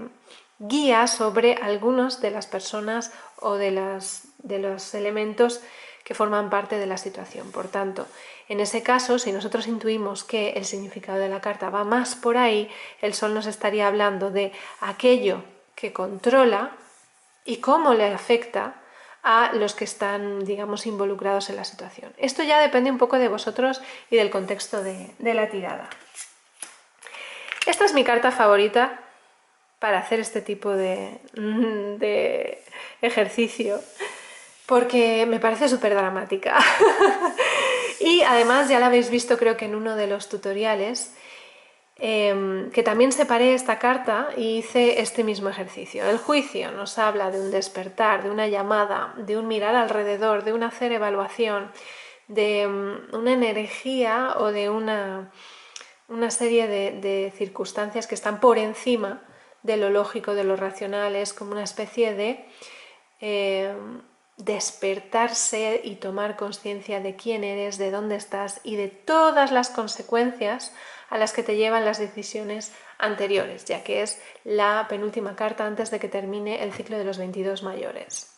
guía sobre algunos de las personas o de los elementos que forman parte de la situación. Por tanto, en ese caso, si nosotros intuimos que el significado de la carta va más por ahí, el Sol nos estaría hablando de aquello que controla y cómo le afecta a los que están, digamos, involucrados en la situación. Esto ya depende un poco de vosotros y del contexto de la tirada. Esta es mi carta favorita para hacer este tipo de ejercicio, porque me parece súper dramática. Y además ya la habéis visto, creo que en uno de los tutoriales, que también separé esta carta y hice este mismo ejercicio. El juicio nos habla de un despertar, de una llamada, de un mirar alrededor, de un hacer evaluación, de una energía o de una serie de circunstancias que están por encima de lo lógico, de lo racional. Es como una especie de despertarse y tomar conciencia de quién eres, de dónde estás y de todas las consecuencias a las que te llevan las decisiones anteriores, ya que es la penúltima carta antes de que termine el ciclo de los 22 mayores.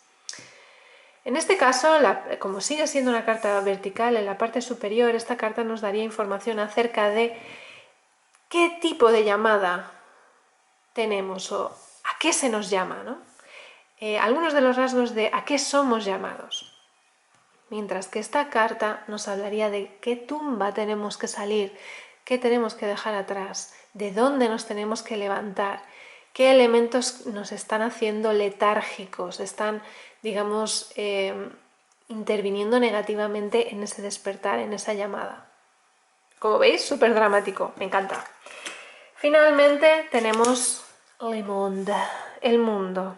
En este caso, como sigue siendo una carta vertical, en la parte superior esta carta nos daría información acerca de qué tipo de llamada tenemos o a qué se nos llama, ¿no? Algunos de los rasgos de a qué somos llamados. Mientras que esta carta nos hablaría de qué tumba tenemos que salir, qué tenemos que dejar atrás, de dónde nos tenemos que levantar, qué elementos nos están haciendo letárgicos, están, digamos, interviniendo negativamente en ese despertar, en esa llamada. Como veis, súper dramático, me encanta. Finalmente tenemos Le Monde, el mundo.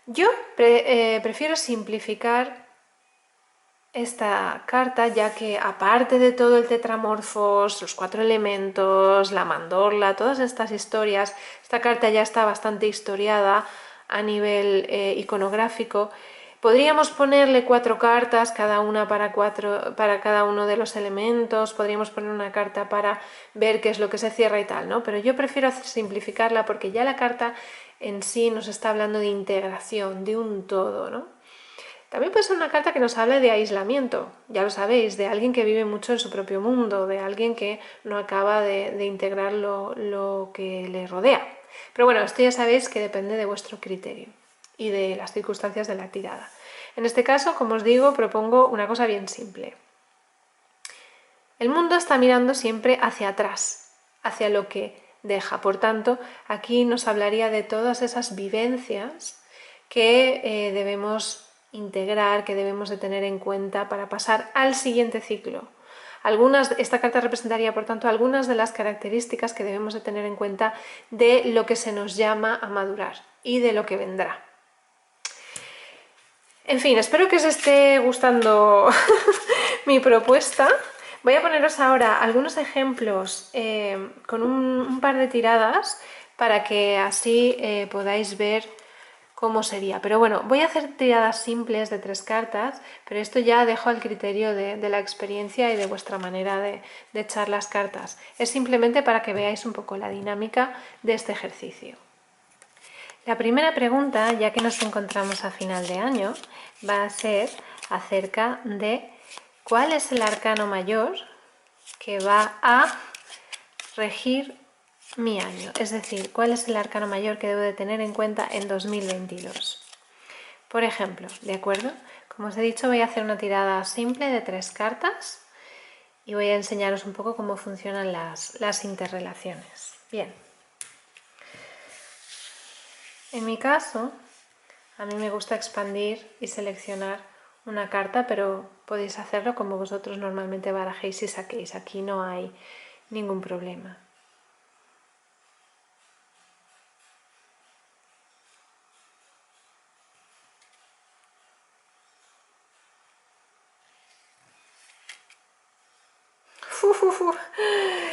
Yo prefiero simplificar esta carta, ya que aparte de todo el tetramorfos, los 4 elementos, la mandorla, todas estas historias, esta carta ya está bastante historiada a nivel iconográfico. Podríamos ponerle 4 cartas, cada una para cada uno de los elementos, podríamos poner una carta para ver qué es lo que se cierra y tal, ¿no? Pero yo prefiero simplificarla porque ya la carta en sí nos está hablando de integración, de un todo, ¿no? También puede ser una carta que nos hable de aislamiento, ya lo sabéis, de alguien que vive mucho en su propio mundo, de alguien que no acaba de integrar lo que le rodea. Pero bueno, esto ya sabéis que depende de vuestro criterio y de las circunstancias de la tirada. En este caso, como os digo, propongo una cosa bien simple. El mundo está mirando siempre hacia atrás, hacia lo que deja. Por tanto, aquí nos hablaría de todas esas vivencias que debemos integrar, que debemos de tener en cuenta para pasar al siguiente ciclo. Esta carta representaría, por tanto, algunas de las características que debemos de tener en cuenta de lo que se nos llama a madurar y de lo que vendrá. En fin, espero que os esté gustando mi propuesta. Voy a poneros ahora algunos ejemplos con un par de tiradas para que así podáis ver cómo sería. Pero bueno, voy a hacer tiradas simples de 3 cartas, pero esto ya dejo al criterio de la experiencia y de vuestra manera de echar las cartas. Es simplemente para que veáis un poco la dinámica de este ejercicio. La primera pregunta, ya que nos encontramos a final de año, va a ser acerca de cuál es el arcano mayor que va a regir mi año, es decir, cuál es el arcano mayor que debo de tener en cuenta en 2022. Por ejemplo, ¿de acuerdo? Como os he dicho, voy a hacer una tirada simple de 3 cartas y voy a enseñaros un poco cómo funcionan las interrelaciones. Bien. En mi caso, a mí me gusta expandir y seleccionar una carta, pero podéis hacerlo como vosotros normalmente barajéis y saquéis. Aquí no hay ningún problema.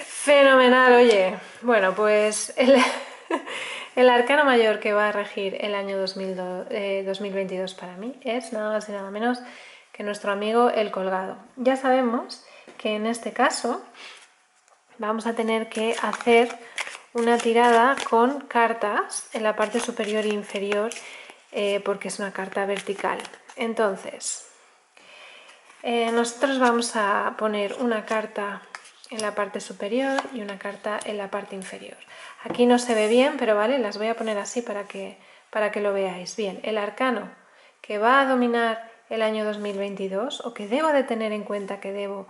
Fenomenal, oye. Bueno, pues el arcano mayor que va a regir el año 2022 para mí es nada más y nada menos que nuestro amigo el colgado. Ya sabemos que en este caso vamos a tener que hacer una tirada con cartas en la parte superior e inferior porque es una carta vertical. Entonces, nosotros vamos a poner una carta en la parte superior y una carta en la parte inferior. Aquí no se ve bien, pero vale, las voy a poner así para que lo veáis. Bien, el arcano que va a dominar el año 2022 o que debo de tener en cuenta, que debo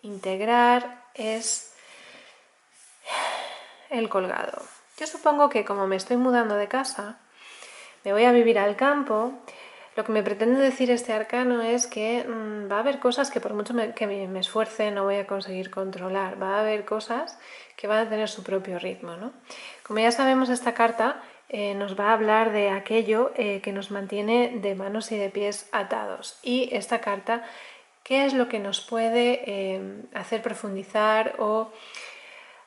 integrar, es el colgado. Yo supongo que como me estoy mudando de casa, me voy a vivir al campo. Lo que me pretende decir este arcano es que va a haber cosas que por mucho que me esfuerce no voy a conseguir controlar. Va a haber cosas que van a tener su propio ritmo, ¿no? Como ya sabemos, esta carta nos va a hablar de aquello que nos mantiene de manos y de pies atados. Y esta carta, ¿qué es lo que nos puede hacer profundizar o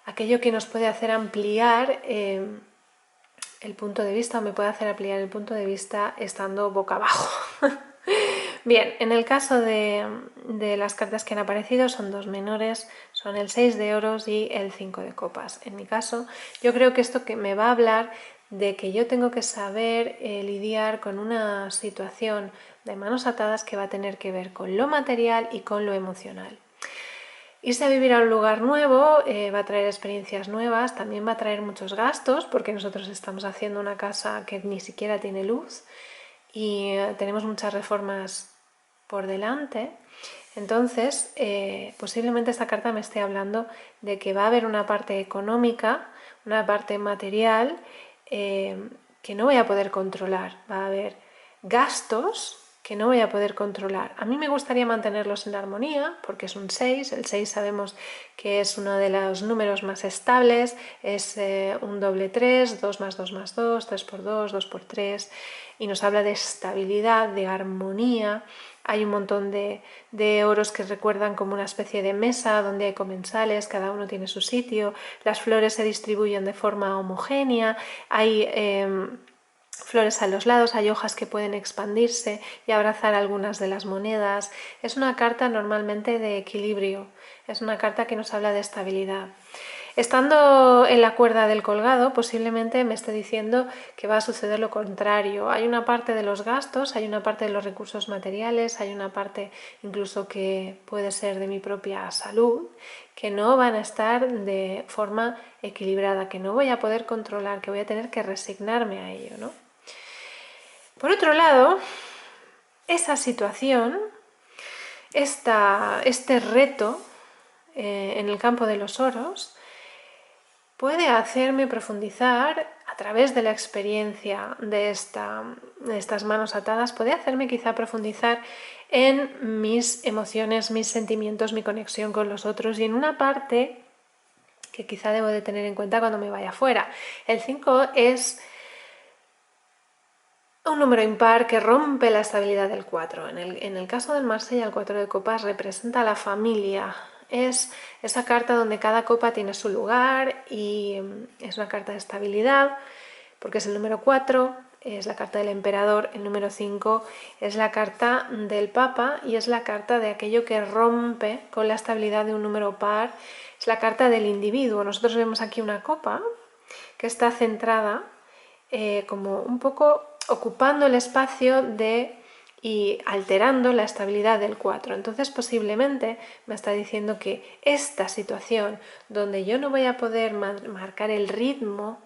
aquello que nos puede hacer ampliar el punto de vista o me puede hacer ampliar el punto de vista estando boca abajo? Bien, en el caso de las cartas que han aparecido son 2 menores, son el 6 de oros y el 5 de copas. En mi caso, yo creo que esto que me va a hablar de que yo tengo que saber lidiar con una situación de manos atadas que va a tener que ver con lo material y con lo emocional. Irse a vivir a un lugar nuevo va a traer experiencias nuevas, también va a traer muchos gastos porque nosotros estamos haciendo una casa que ni siquiera tiene luz y tenemos muchas reformas por delante. Entonces, posiblemente esta carta me esté hablando de que va a haber una parte económica, una parte material que no voy a poder controlar. Va a haber gastos que no voy a poder controlar. A mí me gustaría mantenerlos en armonía, porque es un 6. El 6 sabemos que es uno de los números más estables, es un doble 3, 2 más 2 más 2, 3 por 2, 2 por 3, y nos habla de estabilidad, de armonía. Hay un montón de oros que recuerdan como una especie de mesa donde hay comensales, cada uno tiene su sitio, las flores se distribuyen de forma homogénea, hay flores a los lados, hay hojas que pueden expandirse y abrazar algunas de las monedas. Es una carta normalmente de equilibrio, es una carta que nos habla de estabilidad. Estando en la cuerda del colgado, posiblemente me esté diciendo que va a suceder lo contrario. Hay una parte de los gastos, hay una parte de los recursos materiales, hay una parte incluso que puede ser de mi propia salud, que no van a estar de forma equilibrada, que no voy a poder controlar, que voy a tener que resignarme a ello, ¿no? Por otro lado, esa situación, este reto en el campo de los oros, puede hacerme profundizar a través de la experiencia de estas manos atadas, puede hacerme quizá profundizar en mis emociones, mis sentimientos, mi conexión con los otros y en una parte que quizá debo de tener en cuenta cuando me vaya fuera. El 5 es un número impar que rompe la estabilidad del 4. En el caso del Marsella, el 4 de copas representa a la familia. Es esa carta donde cada copa tiene su lugar y es una carta de estabilidad, porque es el número 4, es la carta del emperador, el número 5 es la carta del papa y es la carta de aquello que rompe con la estabilidad de un número par, es la carta del individuo. Nosotros vemos aquí una copa que está centrada como un poco ocupando el espacio y alterando la estabilidad del 4. Entonces posiblemente me está diciendo que esta situación donde yo no voy a poder marcar el ritmo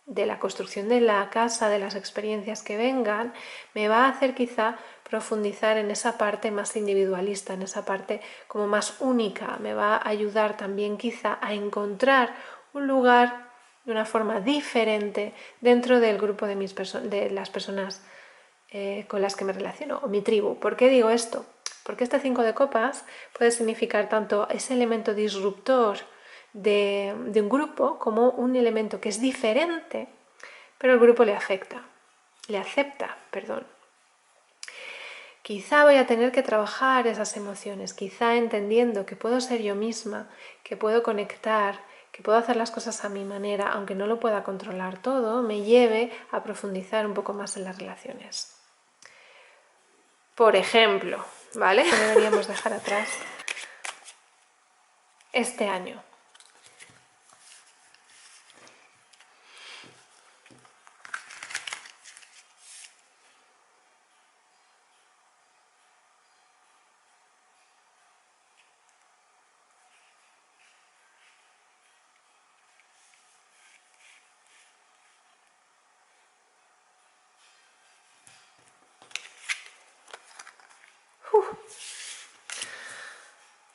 de la construcción de la casa, de las experiencias que vengan, me va a hacer quizá profundizar en esa parte más individualista, en esa parte como más única, me va a ayudar también quizá a encontrar un lugar de una forma diferente dentro del grupo de las personas con las que me relaciono, o mi tribu. ¿Por qué digo esto? Porque este 5 de copas puede significar tanto ese elemento disruptor de un grupo como un elemento que es diferente, pero el grupo le acepta, perdón. Quizá voy a tener que trabajar esas emociones, quizá entendiendo que puedo ser yo misma, que puedo conectar, que puedo hacer las cosas a mi manera, aunque no lo pueda controlar todo, me lleve a profundizar un poco más en las relaciones. Por ejemplo, ¿vale? Que deberíamos dejar atrás este año.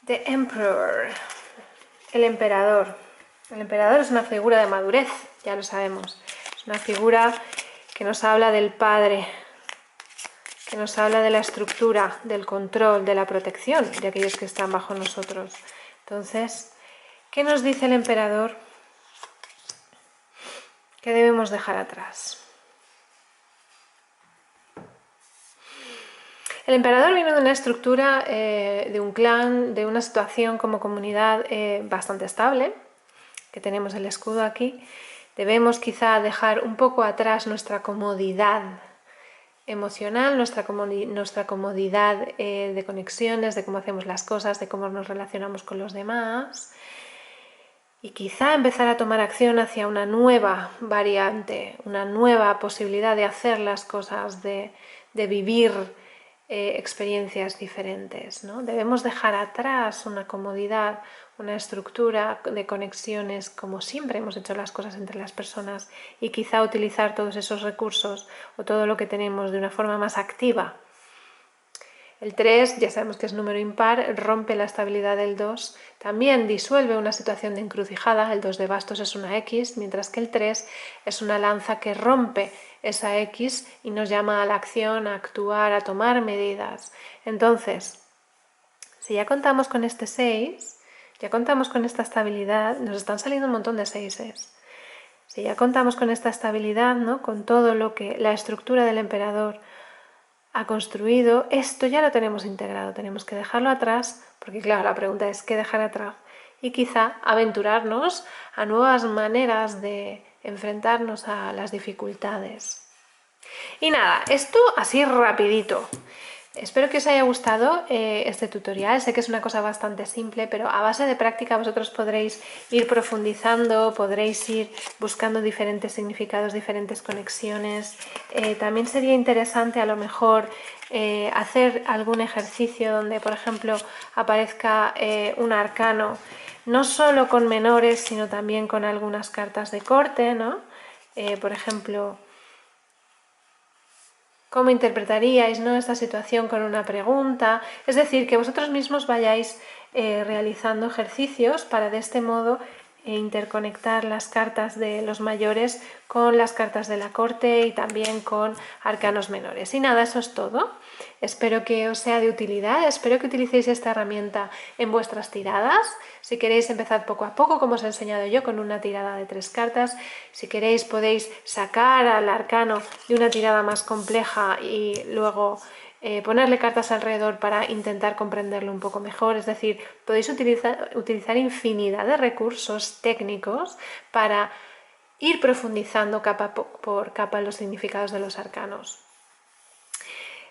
The Emperor, el emperador. El emperador es una figura de madurez, ya lo sabemos. Es una figura que nos habla del padre, que nos habla de la estructura, del control, de la protección de aquellos que están bajo nosotros. Entonces, ¿qué nos dice el emperador? ¿Qué debemos dejar atrás? El emperador viene de una estructura, de un clan, de una situación como comunidad bastante estable, que tenemos el escudo aquí. Debemos quizá dejar un poco atrás nuestra comodidad emocional, nuestra comodidad de conexiones, de cómo hacemos las cosas, de cómo nos relacionamos con los demás, y quizá empezar a tomar acción hacia una nueva variante, una nueva posibilidad de hacer las cosas, de vivir experiencias diferentes, ¿no? Debemos dejar atrás una comodidad, una estructura de conexiones como siempre hemos hecho las cosas entre las personas y quizá utilizar todos esos recursos o todo lo que tenemos de una forma más activa. El 3 ya sabemos que es número impar, rompe la estabilidad del 2, también disuelve una situación de encrucijada, el 2 de bastos es una X, mientras que el 3 es una lanza que rompe esa X y nos llama a la acción, a actuar, a tomar medidas. Entonces, si ya contamos con este 6, ya contamos con esta estabilidad, nos están saliendo un montón de 6s. Si ya contamos con esta estabilidad, ¿no? Con todo lo que la estructura del emperador ha construido, esto ya lo tenemos integrado, tenemos que dejarlo atrás, porque claro, la pregunta es ¿qué dejar atrás? Y quizá aventurarnos a nuevas maneras de enfrentarnos a las dificultades. Y nada, esto así rapidito. Espero que os haya gustado este tutorial. Sé que es una cosa bastante simple, pero a base de práctica vosotros podréis ir profundizando, podréis ir buscando diferentes significados, diferentes conexiones. También sería interesante a lo mejor hacer algún ejercicio donde, por ejemplo, aparezca un arcano, no solo con menores, sino también con algunas cartas de corte, ¿no? Por ejemplo, ¿cómo interpretaríais, ¿no?, esta situación con una pregunta? Es decir, que vosotros mismos vayáis realizando ejercicios para de este modo interconectar las cartas de los mayores con las cartas de la corte y también con arcanos menores. Y nada, eso es todo. Espero que os sea de utilidad, espero que utilicéis esta herramienta en vuestras tiradas. Si queréis, empezad poco a poco, como os he enseñado yo, con una tirada de 3 cartas. Si queréis, podéis sacar al arcano de una tirada más compleja y luego ponerle cartas alrededor para intentar comprenderlo un poco mejor. Es decir, podéis utilizar infinidad de recursos técnicos para ir profundizando capa por capa los significados de los arcanos.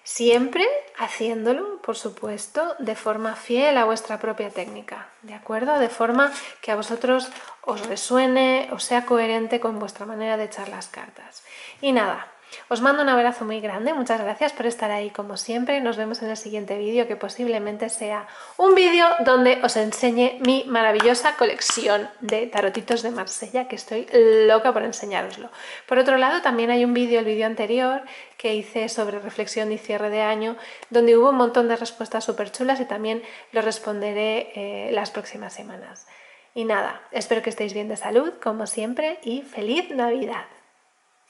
Siempre haciéndolo, por supuesto, de forma fiel a vuestra propia técnica, ¿de acuerdo? De forma que a vosotros os resuene, os sea coherente con vuestra manera de echar las cartas. Y nada, os mando un abrazo muy grande, muchas gracias por estar ahí como siempre. Nos vemos en el siguiente vídeo, que posiblemente sea un vídeo donde os enseñe mi maravillosa colección de tarotitos de Marsella, que estoy loca por enseñároslo. Por otro lado, también hay un vídeo, el vídeo anterior, que hice sobre reflexión y cierre de año, donde hubo un montón de respuestas súper chulas y también lo responderé las próximas semanas. Y nada, espero que estéis bien de salud, como siempre, y ¡feliz Navidad!